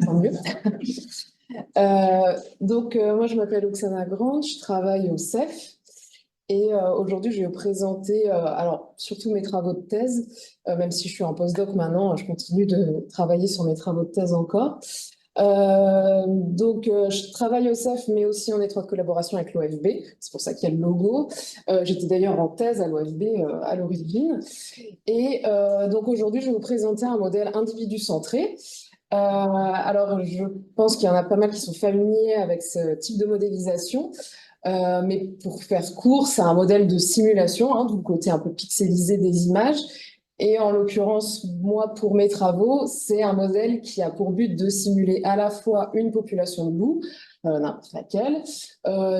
Tant mieux. Moi, je m'appelle Oksana Grant, je travaille au CEF et aujourd'hui, je vais vous présenter alors, surtout mes travaux de thèse, même si je suis en postdoc maintenant, je continue de travailler sur mes travaux de thèse encore. Je travaille au CEF, mais aussi en étroite collaboration avec l'OFB, c'est pour ça qu'il y a le logo. J'étais d'ailleurs en thèse à l'OFB à l'origine. Donc aujourd'hui, je vais vous présenter un modèle individu centré. Alors, je pense qu'il y en a pas mal qui sont familiers avec ce type de modélisation, mais pour faire court, c'est un modèle de simulation, d'où le côté un peu pixelisé des images. Et en l'occurrence, moi, pour mes travaux, c'est un modèle qui a pour but de simuler à la fois une population de loups, n'importe laquelle,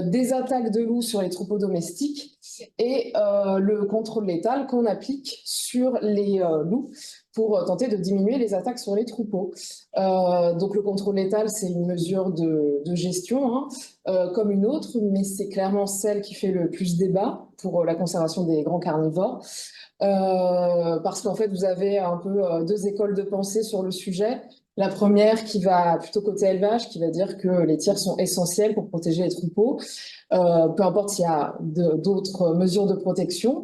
des attaques de loups sur les troupeaux domestiques et le contrôle létal qu'on applique sur les loups pour tenter de diminuer les attaques sur les troupeaux. Donc le contrôle létal, c'est une mesure de gestion, comme une autre, mais c'est clairement celle qui fait le plus débat pour la conservation des grands carnivores. Parce qu'en fait, vous avez un peu deux écoles de pensée sur le sujet. La première qui va plutôt côté élevage, qui va dire que les tirs sont essentiels pour protéger les troupeaux, peu importe s'il y a d'autres mesures de protection.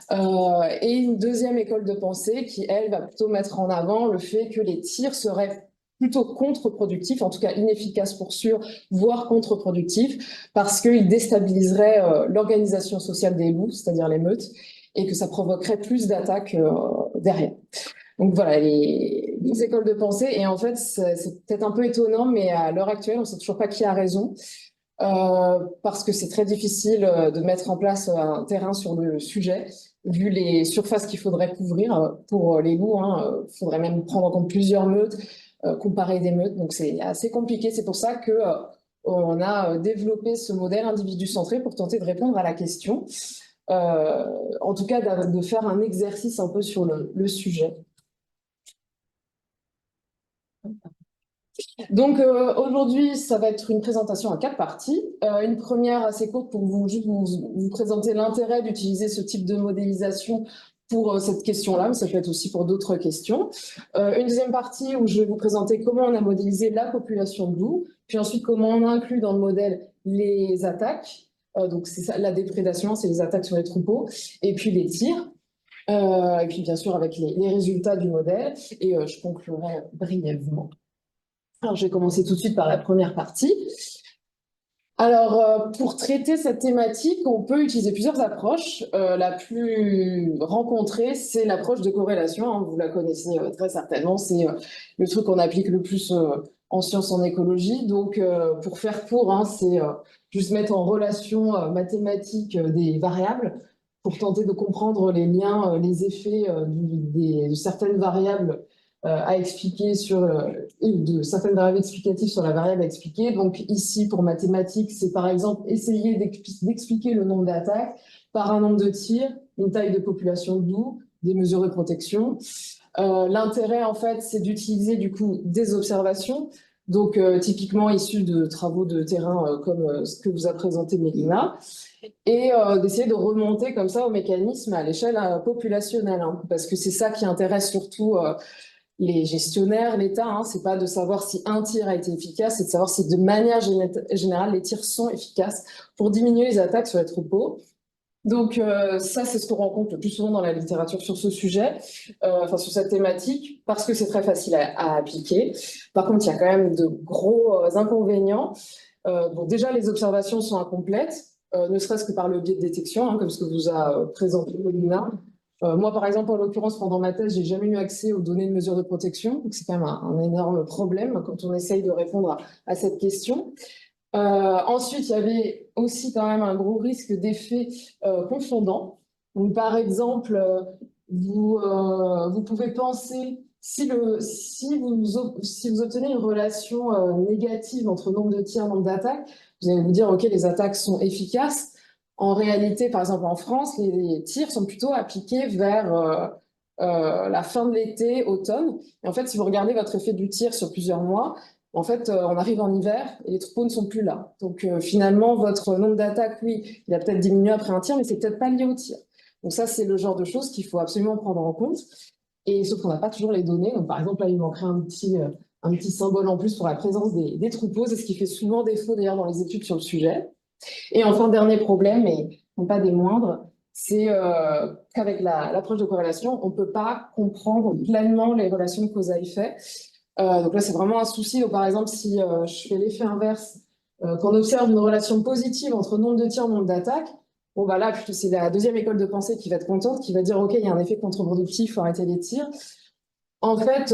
Et une deuxième école de pensée qui, elle, va plutôt mettre en avant le fait que les tirs seraient plutôt contre-productifs, en tout cas inefficaces pour sûr, voire contre-productifs, parce qu'ils déstabiliseraient l'organisation sociale des loups, c'est-à-dire les meutes, et que ça provoquerait plus d'attaques derrière. Donc voilà, les deux écoles de pensée. Et en fait, c'est peut-être un peu étonnant, mais à l'heure actuelle, on ne sait toujours pas qui a raison, parce que c'est très difficile de mettre en place un terrain sur le sujet, vu les surfaces qu'il faudrait couvrir pour les loups. Il faudrait même prendre en compte plusieurs meutes, comparer des meutes. Donc c'est assez compliqué. C'est pour ça que on a développé ce modèle individu centré pour tenter de répondre à la question. En tout cas, de faire un exercice un peu sur le sujet. Donc aujourd'hui, ça va être une présentation en 4 parties. Une première assez courte pour juste vous présenter l'intérêt d'utiliser ce type de modélisation pour cette question-là, mais ça peut être aussi pour d'autres questions. Une deuxième partie où je vais vous présenter comment on a modélisé la population de loups, puis ensuite comment on inclut dans le modèle les attaques. Donc c'est ça, la déprédation, c'est les attaques sur les troupeaux, et puis les tirs. Et puis bien sûr avec les résultats du modèle. Et je conclurai brièvement. Alors, je vais commencer tout de suite par la première partie. Alors, pour traiter cette thématique, on peut utiliser plusieurs approches. La plus rencontrée, c'est l'approche de corrélation. Vous la connaissez très certainement. C'est le truc qu'on applique le plus en sciences, en écologie. Donc, pour faire court, c'est juste mettre en relation mathématique des variables pour tenter de comprendre les liens, les effets de certaines variables à expliquer de certaines variables explicatives sur la variable à expliquer. Donc ici, pour mathématiques, c'est par exemple essayer d'expliquer le nombre d'attaques par un nombre de tirs, une taille de population de loups, des mesures de protection. L'intérêt, en fait, c'est d'utiliser du coup des observations, donc typiquement issues de travaux de terrain comme ce que vous a présenté Mélina, et d'essayer de remonter comme ça au mécanisme à l'échelle populationnelle, parce que c'est ça qui intéresse surtout les gestionnaires, l'État. C'est pas de savoir si un tir a été efficace, c'est de savoir si de manière générale les tirs sont efficaces pour diminuer les attaques sur les troupeaux. Donc ça, c'est ce qu'on rencontre le plus souvent dans la littérature sur ce sujet, sur cette thématique, parce que c'est très facile à appliquer. Par contre, il y a quand même de gros inconvénients. Donc déjà, les observations sont incomplètes, ne serait-ce que par le biais de détection, comme ce que vous a présenté Paulina. Moi, par exemple, en l'occurrence, pendant ma thèse, j'ai jamais eu accès aux données de mesure de protection. Donc, c'est quand même un énorme problème quand on essaye de répondre à cette question. Ensuite, il y avait aussi quand même un gros risque d'effet confondant. Donc, par exemple, vous pouvez penser, si vous obtenez une relation négative entre nombre de tirs et nombre d'attaques, vous allez vous dire, OK, les attaques sont efficaces. En réalité, par exemple, en France, les tirs sont plutôt appliqués vers la fin de l'été, automne. Et en fait, si vous regardez votre effet du tir sur plusieurs mois, en fait, on arrive en hiver et les troupeaux ne sont plus là. Donc, finalement, votre nombre d'attaques, oui, il a peut-être diminué après un tir, mais c'est peut-être pas lié au tir. Donc ça, c'est le genre de choses qu'il faut absolument prendre en compte. Et sauf qu'on n'a pas toujours les données. Donc, par exemple, là, il manquerait un petit symbole en plus pour la présence des troupeaux. C'est ce qui fait souvent défaut d'ailleurs dans les études sur le sujet. Et enfin, dernier problème, et non pas des moindres, c'est qu'avec l'approche de corrélation, on ne peut pas comprendre pleinement les relations de cause à effet. Donc là, c'est vraiment un souci. Donc, par exemple, si je fais l'effet inverse, qu'on observe une relation positive entre nombre de tirs, nombre d'attaques, bon, bah là, plutôt, c'est la deuxième école de pensée qui va être contente, qui va dire, OK, il y a un effet contre-productif, il faut arrêter les tirs. En fait,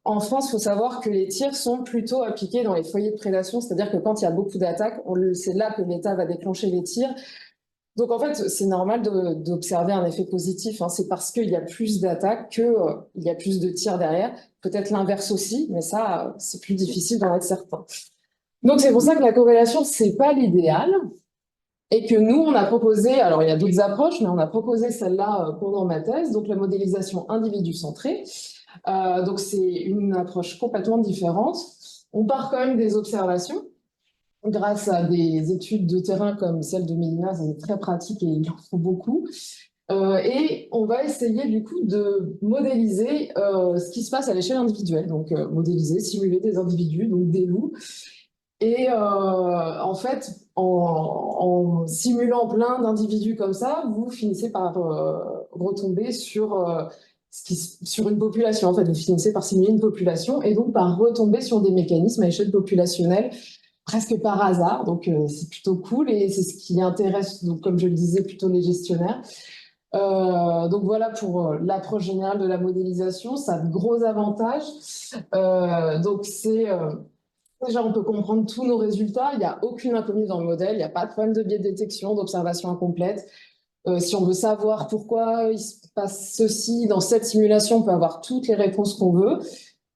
en France, il faut savoir que les tirs sont plutôt appliqués dans les foyers de prédation, c'est-à-dire que quand il y a beaucoup d'attaques, c'est là que l'État va déclencher les tirs. Donc en fait, c'est normal d'observer un effet positif, hein. C'est parce qu'il y a plus d'attaques qu'il y a plus de tirs derrière. Peut-être l'inverse aussi, mais ça, c'est plus difficile d'en être certain. Donc c'est pour ça que la corrélation, c'est pas l'idéal. Et que nous, on a proposé, alors il y a d'autres approches, mais on a proposé celle-là pendant ma thèse, donc la modélisation individu-centrée. Donc c'est une approche complètement différente. On part quand même des observations, grâce à des études de terrain comme celle de Mélina, c'est très pratique et il en faut beaucoup. Et on va essayer du coup de modéliser ce qui se passe à l'échelle individuelle, donc modéliser, simuler des individus, donc des loups. Et en fait, en simulant plein d'individus comme ça, vous finissez par retomber sur une population. En fait, vous finissez par simuler une population et donc par retomber sur des mécanismes à échelle populationnelle presque par hasard. Donc, c'est plutôt cool et c'est ce qui intéresse, donc, comme je le disais, plutôt les gestionnaires. Donc voilà pour l'approche générale de la modélisation. Ça a de gros avantages. Donc c'est déjà, on peut comprendre tous nos résultats. Il n'y a aucune inconnue dans le modèle. Il n'y a pas de problème de biais de détection, d'observation incomplète. Si on veut savoir pourquoi il se passe ceci dans cette simulation, on peut avoir toutes les réponses qu'on veut.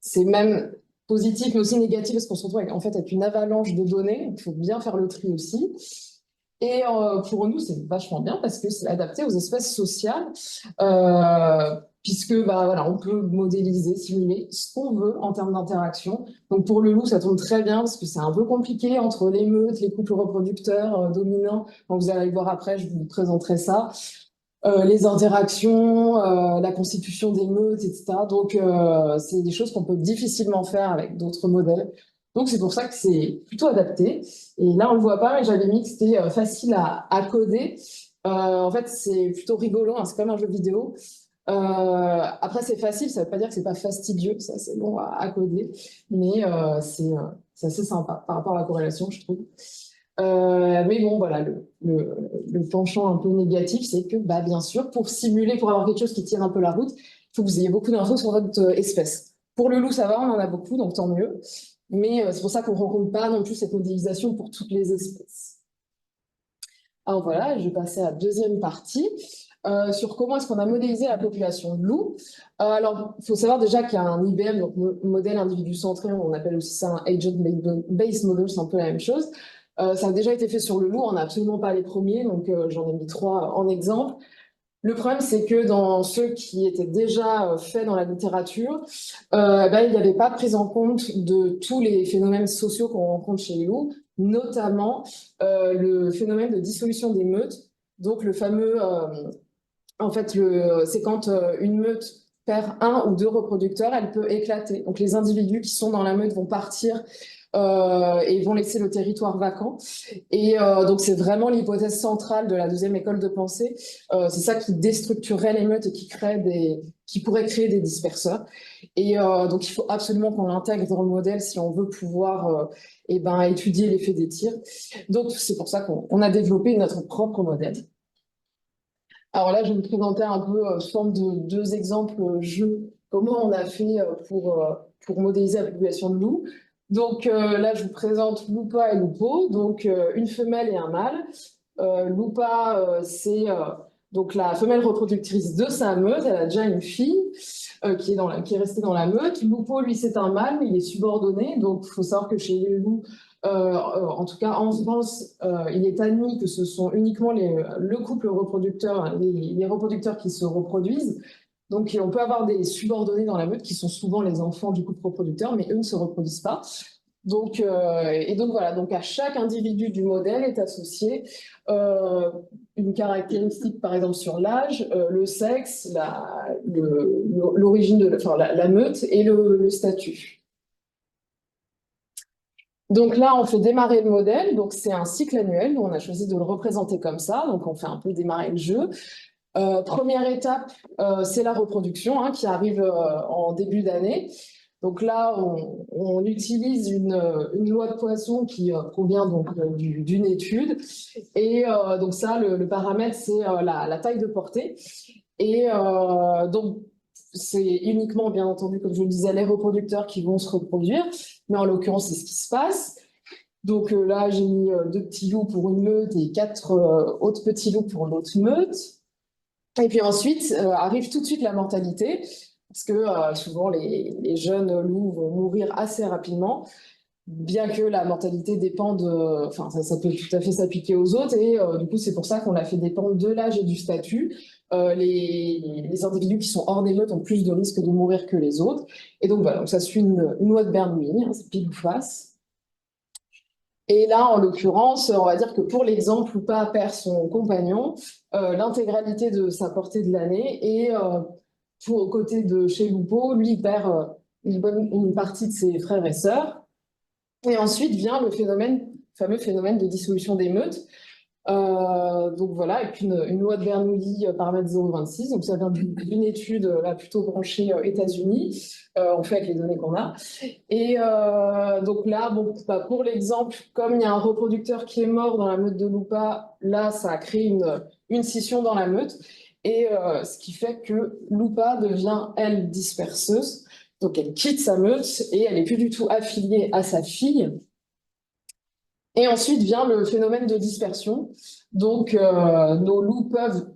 C'est même positif, mais aussi négatif, parce qu'on se retrouve avec une avalanche de données. Il faut bien faire le tri aussi. Et pour nous, c'est vachement bien parce que c'est adapté aux espèces sociales, puisque bah, voilà, on peut modéliser, simuler ce qu'on veut en termes d'interaction. Donc pour le loup, ça tombe très bien parce que c'est un peu compliqué entre les meutes, les couples reproducteurs dominants. Donc vous allez le voir après, je vous présenterai ça. Les interactions, la constitution des meutes, etc. Donc c'est des choses qu'on peut difficilement faire avec d'autres modèles. Donc c'est pour ça que c'est plutôt adapté. Et là, on le voit pas, mais j'avais mis que c'était facile à coder. En fait, c'est plutôt rigolo, hein, c'est comme un jeu vidéo. Après, c'est facile, ça veut pas dire que c'est pas fastidieux, ça c'est bon à coder, mais c'est assez sympa par rapport à la corrélation, je trouve. Mais bon, voilà, le penchant un peu négatif, c'est que, bah, bien sûr, pour simuler, pour avoir quelque chose qui tienne un peu la route, il faut que vous ayez beaucoup d'infos sur votre espèce. Pour le loup, ça va, on en a beaucoup, donc tant mieux. Mais c'est pour ça qu'on ne rencontre pas non plus cette modélisation pour toutes les espèces. Alors voilà, je vais passer à la deuxième partie sur comment est-ce qu'on a modélisé la population de loups. Alors, il faut savoir déjà qu'il y a un IBM, donc modèle individu centré, on appelle aussi ça un agent-based model, c'est un peu la même chose. Ça a déjà été fait sur le loup, on n'a absolument pas les premiers, donc j'en ai mis 3 en exemple. Le problème, c'est que dans ceux qui étaient déjà faits dans la littérature, il n'y avait pas de prise en compte de tous les phénomènes sociaux qu'on rencontre chez les loups, notamment le phénomène de dissolution des meutes. Donc le fameux, c'est quand une meute perd un ou deux reproducteurs, elle peut éclater. Donc les individus qui sont dans la meute vont partir et vont laisser le territoire vacant. Et donc c'est vraiment l'hypothèse centrale de la deuxième école de pensée. C'est ça qui déstructurerait les meutes et qui pourrait créer des disperseurs. Et donc il faut absolument qu'on l'intègre dans le modèle si on veut pouvoir étudier l'effet des tirs. Donc c'est pour ça qu'on a développé notre propre modèle. Alors là, je vais vous présenter un peu sous forme de 2 exemples jeux, comment on a fait pour modéliser la population de loups. Donc là, je vous présente Lupa et Lupo, donc une femelle et un mâle. Lupa, c'est donc la femelle reproductrice de sa meute, elle a déjà une fille qui est restée dans la meute. Lupo, lui, c'est un mâle, mais il est subordonné, donc il faut savoir que chez les loups, en tout cas en France, il est admis que ce sont uniquement le couple reproducteur, les reproducteurs qui se reproduisent. Donc on peut avoir des subordonnés dans la meute qui sont souvent les enfants du couple reproducteur, mais eux ne se reproduisent pas. Donc voilà, donc à chaque individu du modèle est associé une caractéristique, par exemple sur l'âge, le sexe, l'origine la meute et le statut. Donc là, on fait démarrer le modèle. Donc c'est un cycle annuel. Nous, on a choisi de le représenter comme ça. Donc on fait un peu démarrer le jeu. Première étape, c'est la reproduction hein, qui arrive en début d'année. Donc là, on utilise une loi de Poisson qui provient donc d'une étude. Et donc ça, le paramètre, c'est la taille de portée. Et donc, c'est uniquement, bien entendu, comme je le disais, les reproducteurs qui vont se reproduire. Mais en l'occurrence, c'est ce qui se passe. Donc là, j'ai mis 2 petits loups pour une meute et 4 autres petits loups pour l'autre meute. Et puis ensuite, arrive tout de suite la mortalité, parce que souvent les jeunes loups vont mourir assez rapidement, bien que la mortalité dépende, enfin ça peut tout à fait s'appliquer aux autres, et du coup c'est pour ça qu'on l'a fait dépendre de l'âge et du statut. Les individus qui sont hors des meutes ont plus de risques de mourir que les autres. Et donc voilà, donc ça suit une loi de Bernoulli, hein, c'est pile ou face. Et là, en l'occurrence, on va dire que pour l'exemple, Loupa perd son compagnon, l'intégralité de sa portée de l'année, et aux côtés de chez Lupo, lui, il perd une partie de ses frères et sœurs. Et ensuite vient le fameux phénomène de dissolution des meutes. Donc voilà, avec une loi de Bernoulli paramètre 0,26. Donc ça vient d'une étude là plutôt branchée États-Unis. On fait avec les données qu'on a. Et donc là, bon, bah, pour l'exemple, comme il y a un reproducteur qui est mort dans la meute de Lupa, là, ça a créé une scission dans la meute. Et ce qui fait que Lupa devient, elle, disperseuse. Donc elle quitte sa meute et elle n'est plus du tout affiliée à sa fille. Et ensuite vient le phénomène de dispersion. Donc, nos loups peuvent,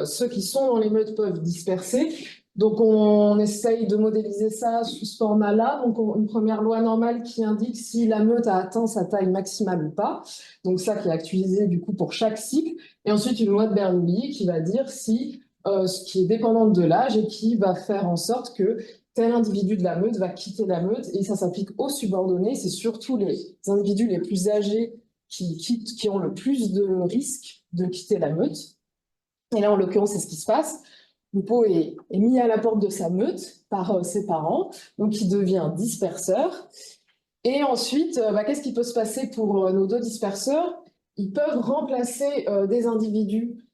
ceux qui sont dans les meutes peuvent disperser. Donc, on essaye de modéliser ça sous ce format-là. Donc, une première loi normale qui indique si la meute a atteint sa taille maximale ou pas. Donc, ça qui est actualisé du coup pour chaque cycle. Et ensuite, une loi de Bernoulli qui va dire si ce qui est dépendante de l'âge et qui va faire en sorte que tel individu de la meute va quitter la meute, et ça s'applique aux subordonnés. C'est surtout les individus les plus âgés qui ont le plus de risques de quitter la meute. Et là, en l'occurrence, c'est ce qui se passe. Lupo est mis à la porte de sa meute par ses parents, donc il devient disperseur. Et ensuite, qu'est-ce qui peut se passer pour nos 2 disperseurs? Ils peuvent remplacer des individus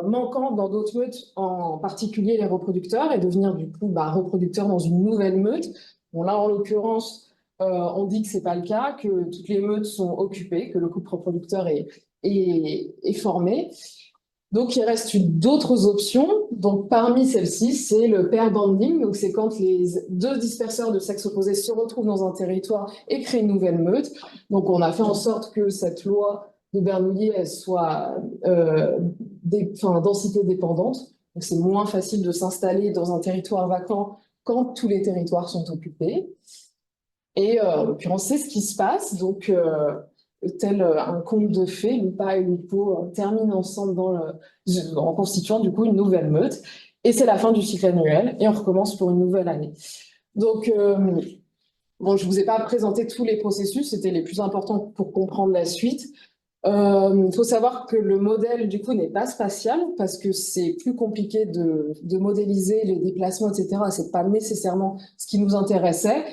manquants dans d'autres meutes, en particulier les reproducteurs, et devenir du coup reproducteurs dans une nouvelle meute. Bon, là, en l'occurrence, on dit que c'est pas le cas, que toutes les meutes sont occupées, que le couple reproducteur est formé. Donc, il reste d'autres options. Donc, parmi celles-ci, c'est le pair banding. Donc, c'est quand les 2 disperseurs de sexe opposé se retrouvent dans un territoire et créent une nouvelle meute. Donc, on a fait en sorte que cette loi de Bernoulli, elle soit densité dépendante. Donc, c'est moins facile de s'installer dans un territoire vacant quand tous les territoires sont occupés. Et en l'occurrence, c'est ce qui se passe. Donc, tel un conte de fées, Lupa et Lupo terminent ensemble en constituant du coup une nouvelle meute. Et c'est la fin du cycle annuel et on recommence pour une nouvelle année. Donc, bon, je ne vous ai pas présenté tous les processus, c'était les plus importants pour comprendre la suite. Il faut savoir que le modèle, du coup, n'est pas spatial parce que c'est plus compliqué de modéliser les déplacements, etc. C'est pas nécessairement ce qui nous intéressait.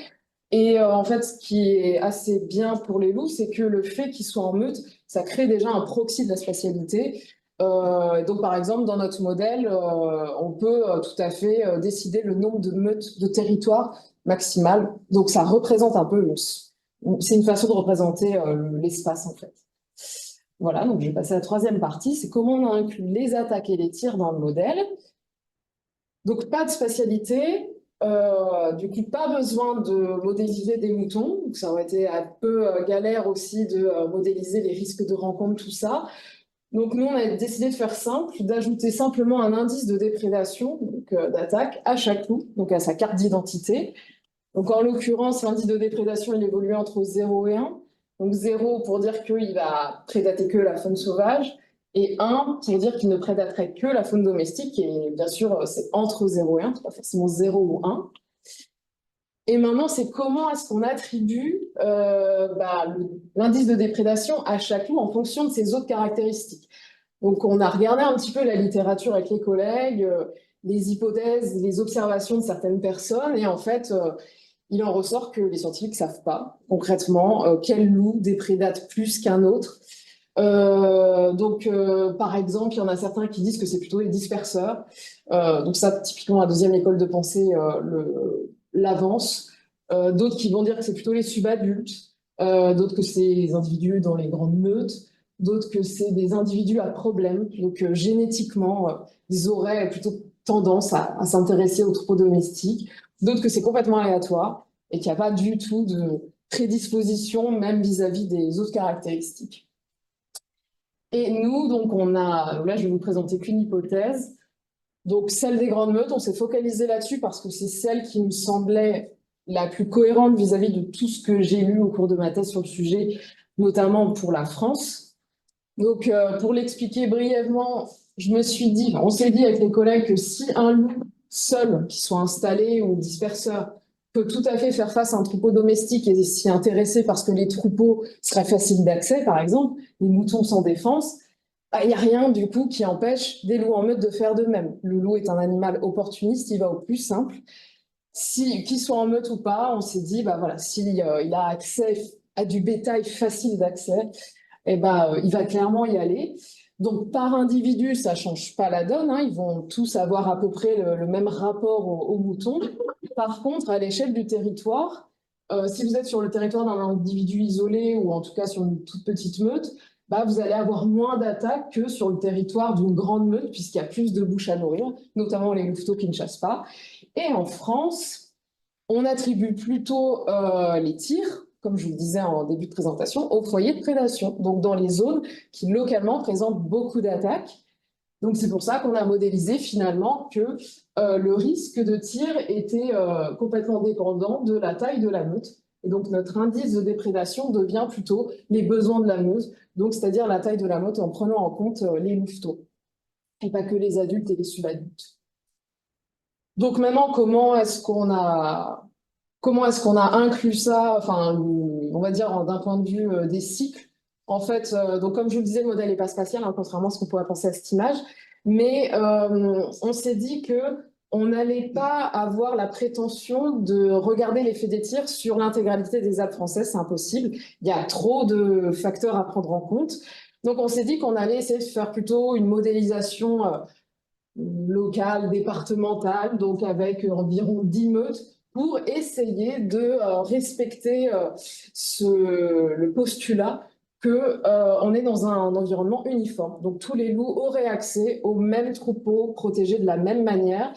Et en fait, ce qui est assez bien pour les loups, c'est que le fait qu'ils soient en meute, ça crée déjà un proxy de la spatialité. Donc, par exemple, dans notre modèle, on peut tout à fait décider le nombre de meutes de territoire maximal. Donc, ça représente un peu, c'est une façon de représenter l'espace, en fait. Voilà, donc je vais passer à la troisième partie, c'est comment on inclut les attaques et les tirs dans le modèle. Donc, pas de spatialité. Du coup, pas besoin de modéliser des moutons. Donc, ça aurait été un peu galère aussi de modéliser les risques de rencontre, tout ça. Donc, nous, on a décidé de faire simple, d'ajouter simplement un indice de déprédation, donc d'attaque, à chaque loup, donc à sa carte d'identité. Donc, en l'occurrence, l'indice de déprédation, il évolue entre 0 et 1. Donc, 0 pour dire qu'il va prédater que la faune sauvage, et 1 pour dire qu'il ne prédaterait que la faune domestique. Et bien sûr, c'est entre 0 et 1, c'est pas forcément 0 ou 1. Et maintenant, c'est comment est-ce qu'on attribue l'indice de déprédation à chaque loup en fonction de ses autres caractéristiques. Donc, on a regardé un petit peu la littérature avec les collègues, les hypothèses, les observations de certaines personnes, et en fait, il en ressort que les scientifiques ne savent pas concrètement quel loup déprédate plus qu'un autre. Par exemple, il y en a certains qui disent que c'est plutôt les disperseurs. Donc ça, typiquement, la deuxième école de pensée l'avance. D'autres qui vont dire que c'est plutôt les subadultes. D'autres que c'est les individus dans les grandes meutes. D'autres que c'est des individus à problème. Donc génétiquement, ils auraient plutôt tendance à s'intéresser aux troupeaux domestiques. D'autres que c'est complètement aléatoire et qu'il n'y a pas du tout de prédisposition, même vis-à-vis des autres caractéristiques. Et nous, donc, là, je vais vous présenter qu'une hypothèse. Donc, celle des grandes meutes, on s'est focalisé là-dessus parce que c'est celle qui me semblait la plus cohérente vis-à-vis de tout ce que j'ai lu au cours de ma thèse sur le sujet, notamment pour la France. Donc, pour l'expliquer brièvement, on s'est dit avec les collègues que si un loup seul, qui soit installé ou disperseur, peut tout à fait faire face à un troupeau domestique et s'y intéresser parce que les troupeaux seraient faciles d'accès, par exemple, les moutons sans défense, il n'y a rien du coup qui empêche des loups en meute de faire de même. Le loup est un animal opportuniste, il va au plus simple. Qu'il soit en meute ou pas, on s'est dit, bah voilà, s'il a accès à du bétail facile d'accès, il va clairement y aller. Donc, par individu, ça ne change pas la donne, hein. Ils vont tous avoir à peu près le même rapport aux moutons. Par contre, à l'échelle du territoire, si vous êtes sur le territoire d'un individu isolé ou en tout cas sur une toute petite meute, vous allez avoir moins d'attaques que sur le territoire d'une grande meute, puisqu'il y a plus de bouches à nourrir, notamment les louveteaux qui ne chassent pas. Et en France, on attribue plutôt les tirs, comme je vous le disais en début de présentation, aux foyers de prédation, donc dans les zones qui localement présentent beaucoup d'attaques. Donc c'est pour ça qu'on a modélisé finalement que le risque de tir était complètement dépendant de la taille de la meute. Et donc notre indice de déprédation devient plutôt les besoins de la meute, donc c'est-à-dire la taille de la meute en prenant en compte les louveteaux, et pas que les adultes et les subadultes. Donc maintenant, comment est-ce qu'on a inclus ça, enfin, on va dire d'un point de vue des cycles. En fait, donc comme je vous le disais, le modèle n'est pas spatial, hein, contrairement à ce qu'on pourrait penser à cette image. Mais on s'est dit que on n'allait pas avoir la prétention de regarder l'effet des tirs sur l'intégralité des Alpes françaises, c'est impossible. Il y a trop de facteurs à prendre en compte. Donc on s'est dit qu'on allait essayer de faire plutôt une modélisation locale, départementale, donc avec environ 10 meutes, pour essayer de respecter le postulat qu'on est dans un environnement uniforme. Donc tous les loups auraient accès aux mêmes troupeaux protégés de la même manière.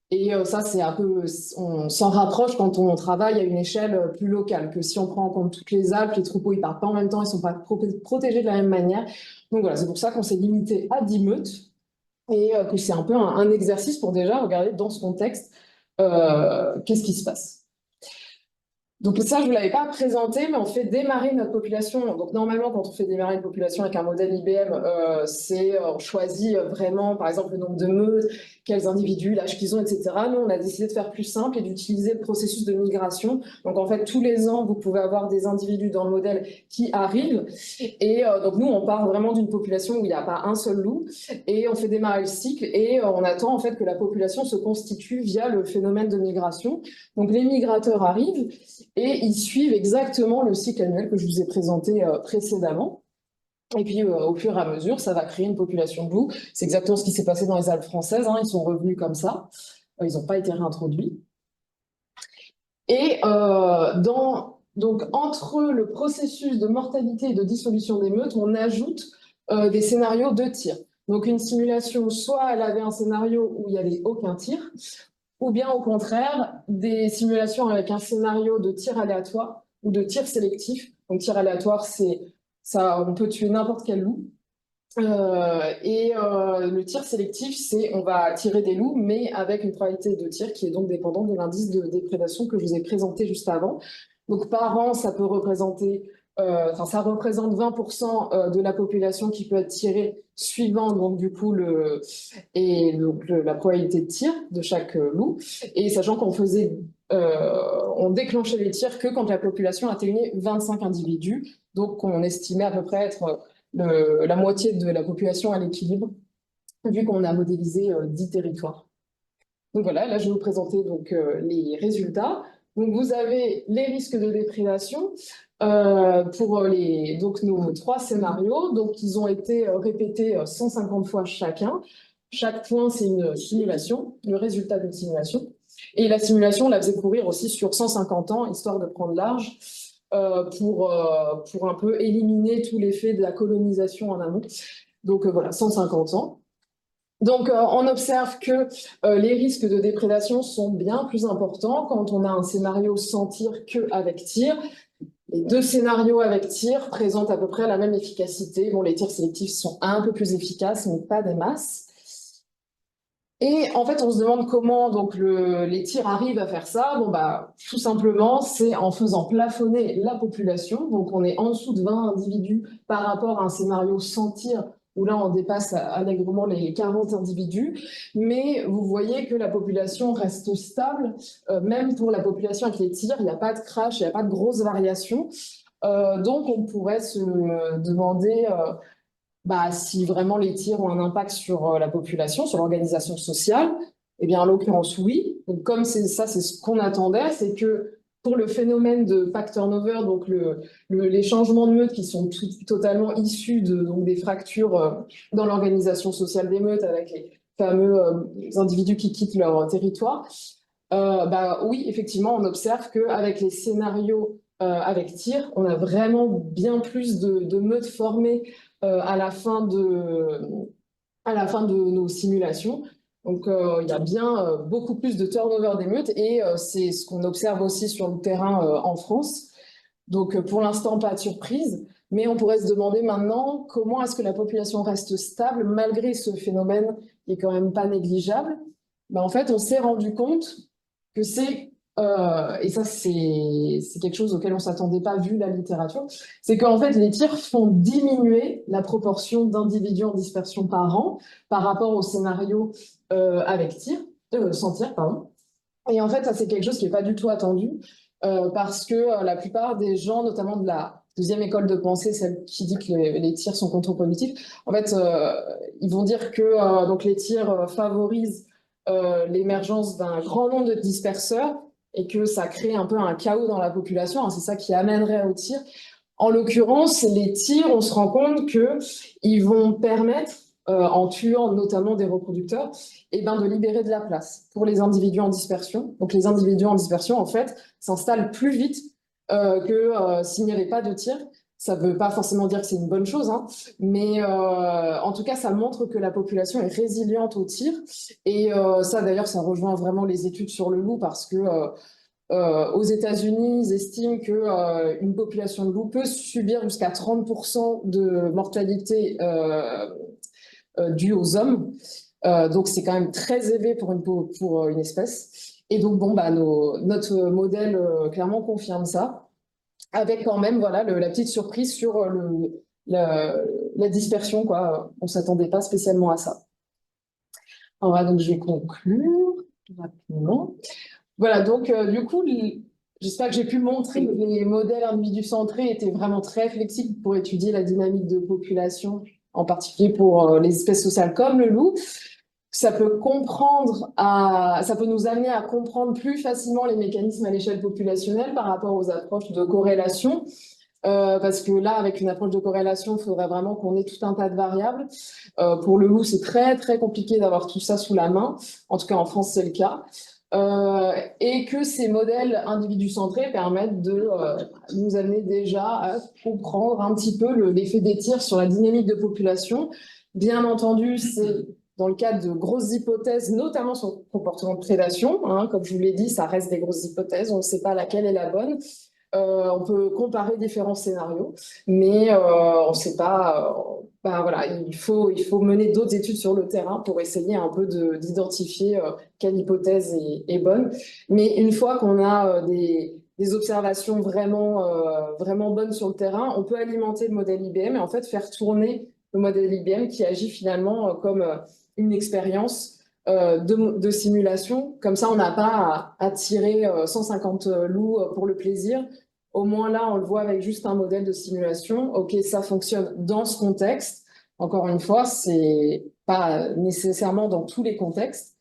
Et ça, c'est un peu, on s'en rapproche quand on travaille à une échelle plus locale, que si on prend en compte toutes les Alpes, les troupeaux, ils partent pas en même temps, ils sont pas protégés de la même manière. Donc voilà, c'est pour ça qu'on s'est limité à 10 meutes et que c'est un peu un exercice pour déjà regarder dans ce contexte qu'est-ce qui se passe. Donc ça, je ne vous l'avais pas présenté, mais on fait démarrer notre population. Donc normalement, quand on fait démarrer une population avec un modèle IBM, on choisit vraiment, par exemple, le nombre de meutes, quels individus, l'âge qu'ils ont, etc. Nous, on a décidé de faire plus simple et d'utiliser le processus de migration. Donc en fait, tous les ans, vous pouvez avoir des individus dans le modèle qui arrivent. Et donc nous, on part vraiment d'une population où il n'y a pas un seul loup. Et on fait démarrer le cycle et on attend en fait que la population se constitue via le phénomène de migration. Donc les migrateurs arrivent et ils suivent exactement le cycle annuel que je vous ai présenté précédemment. Et puis, au fur et à mesure, ça va créer une population de loups. C'est exactement ce qui s'est passé dans les Alpes françaises, hein. Ils sont revenus comme ça. Ils n'ont pas été réintroduits. Et donc, entre le processus de mortalité et de dissolution des meutes, on ajoute des scénarios de tir. Donc, une simulation, soit elle avait un scénario où il n'y avait aucun tir, ou bien au contraire, des simulations avec un scénario de tir aléatoire ou de tir sélectif. Donc tir aléatoire, c'est ça, on peut tuer n'importe quel loup. Le tir sélectif, c'est on va tirer des loups, mais avec une probabilité de tir qui est donc dépendante de l'indice de déprédation que je vous ai présenté juste avant. Donc par an, ça peut représenter ça représente 20% de la population qui peut être tirée suivant donc du coup la probabilité de tir de chaque loup. Et sachant on déclenchait les tirs que quand la population atteignait 25 individus. Donc on estimait à peu près être la moitié de la population à l'équilibre, vu qu'on a modélisé 10 territoires. Donc voilà, là je vais vous présenter donc, les résultats. Donc, vous avez les risques de déprédation pour donc nos 3 scénarios. Donc, ils ont été répétés 150 fois chacun. Chaque point, c'est une simulation, le résultat d'une simulation. Et la simulation, on la faisait courir aussi sur 150 ans, histoire de prendre large, pour un peu éliminer tout l'effet de la colonisation en amont. Donc voilà, 150 ans. Donc on observe que les risques de déprédation sont bien plus importants quand on a un scénario sans tir qu'avec tir. Les 2 scénarios avec tir présentent à peu près la même efficacité. Bon, les tirs sélectifs sont un peu plus efficaces, mais pas des masses. Et en fait, on se demande comment donc les tirs arrivent à faire ça. Bon, bah, tout simplement, c'est en faisant plafonner la population. Donc, on est en dessous de 20 individus par rapport à un scénario sans tir, où là, on dépasse allègrement les 40 individus. Mais vous voyez que la population reste stable. Même pour la population avec les tirs, il n'y a pas de crash, il n'y a pas de grosses variations. Donc, on pourrait se demander si vraiment les tirs ont un impact sur la population, sur l'organisation sociale. Eh bien, en l'occurrence, oui. Donc, comme c'est ce qu'on attendait, c'est que pour le phénomène de pack turnover, donc les changements de meute qui sont totalement issus donc des fractures dans l'organisation sociale des meutes avec les fameux individus qui quittent leur territoire, oui, effectivement, on observe qu'avec les scénarios avec tir, on a vraiment bien plus de meutes formées à la fin de nos simulations. Donc, il y a bien beaucoup plus de turnover d'émeutes et c'est ce qu'on observe aussi sur le terrain en France. Donc, pour l'instant, pas de surprise, mais on pourrait se demander maintenant comment est-ce que la population reste stable malgré ce phénomène qui est quand même pas négligeable. En fait, on s'est rendu compte que et ça c'est quelque chose auquel on s'attendait pas vu la littérature, c'est qu'en fait les tirs font diminuer la proportion d'individus en dispersion par an par rapport au scénario avec tir, sans tir, pardon. Et en fait, ça c'est quelque chose qui n'est pas du tout attendu parce que la plupart des gens, notamment de la deuxième école de pensée, celle qui dit que les tirs sont contre-productifs, en fait, ils vont dire que donc les tirs favorisent l'émergence d'un grand nombre de disperseurs et que ça crée un peu un chaos dans la population. Hein, c'est ça qui amènerait au tir. En l'occurrence, les tirs, on se rend compte qu'ils vont permettre, en tuant notamment des reproducteurs, de libérer de la place pour les individus en dispersion. Donc les individus en dispersion, en fait, s'installent plus vite que s'il n'y avait pas de tir. Ça ne veut pas forcément dire que c'est une bonne chose, hein, mais en tout cas, ça montre que la population est résiliente au tir. Et ça, d'ailleurs, ça rejoint vraiment les études sur le loup parce que aux États-Unis, ils estiment que une population de loups peut subir jusqu'à 30% de mortalité due aux hommes. Donc, c'est quand même très élevé pour une espèce. Et donc, notre modèle clairement confirme ça, avec quand même voilà, la petite surprise sur la dispersion, quoi. On ne s'attendait pas spécialement à ça. Alors, voilà, donc je vais conclure rapidement. Voilà, donc du coup, j'espère que j'ai pu montrer que les modèles individus centrés étaient vraiment très flexibles pour étudier la dynamique de population, en particulier pour les espèces sociales comme le loup. Ça peut nous amener à comprendre plus facilement les mécanismes à l'échelle populationnelle par rapport aux approches de corrélation. Parce que là, avec une approche de corrélation, il faudrait vraiment qu'on ait tout un tas de variables. Pour le loup, c'est très, très compliqué d'avoir tout ça sous la main. En tout cas, en France, c'est le cas. Et que ces modèles individus centrés permettent de nous amener déjà à comprendre un petit peu l'effet des tirs sur la dynamique de population. Bien entendu, c'est dans le cadre de grosses hypothèses, notamment sur le comportement de prédation. Hein, comme je vous l'ai dit, ça reste des grosses hypothèses, on ne sait pas laquelle est la bonne. On peut comparer différents scénarios, mais on ne sait pas. Voilà, il faut mener d'autres études sur le terrain pour essayer un peu d'identifier quelle hypothèse est bonne. Mais une fois qu'on a des observations vraiment bonnes sur le terrain, on peut alimenter le modèle IBM et en fait faire tourner le modèle IBM qui agit finalement comme une expérience de simulation. Comme ça, on n'a pas à tirer 150 loups pour le plaisir. Au moins là, on le voit avec juste un modèle de simulation. OK, ça fonctionne dans ce contexte. Encore une fois, c'est pas nécessairement dans tous les contextes.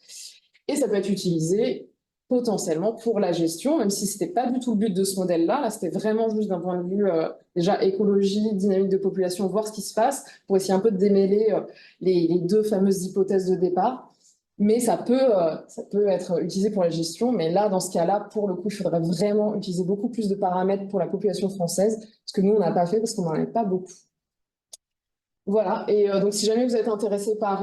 Et ça peut être utilisé potentiellement pour la gestion, même si c'était pas du tout le but de ce modèle-là. Là, c'était vraiment juste d'un point de vue déjà écologie, dynamique de population, voir ce qui se passe, pour essayer un peu de démêler les deux fameuses hypothèses de départ. Mais ça peut être utilisé pour la gestion. Mais là, dans ce cas-là, pour le coup, il faudrait vraiment utiliser beaucoup plus de paramètres pour la population française, ce que nous, on n'a pas fait parce qu'on n'en avait pas beaucoup. Voilà, et donc si jamais vous êtes intéressé par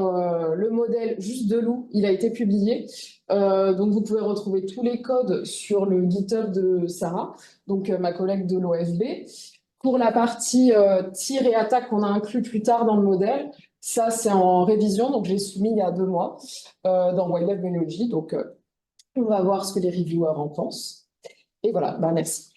le modèle juste de loup, il a été publié. Donc vous pouvez retrouver tous les codes sur le GitHub de Sarah, donc ma collègue de l'OFB. Pour la partie tir et attaque qu'on a inclus plus tard dans le modèle, ça c'est en révision, donc j'ai soumis il y a 2 mois dans Wildlife Biology. Donc on va voir ce que les reviewers en pensent. Et voilà, bah merci.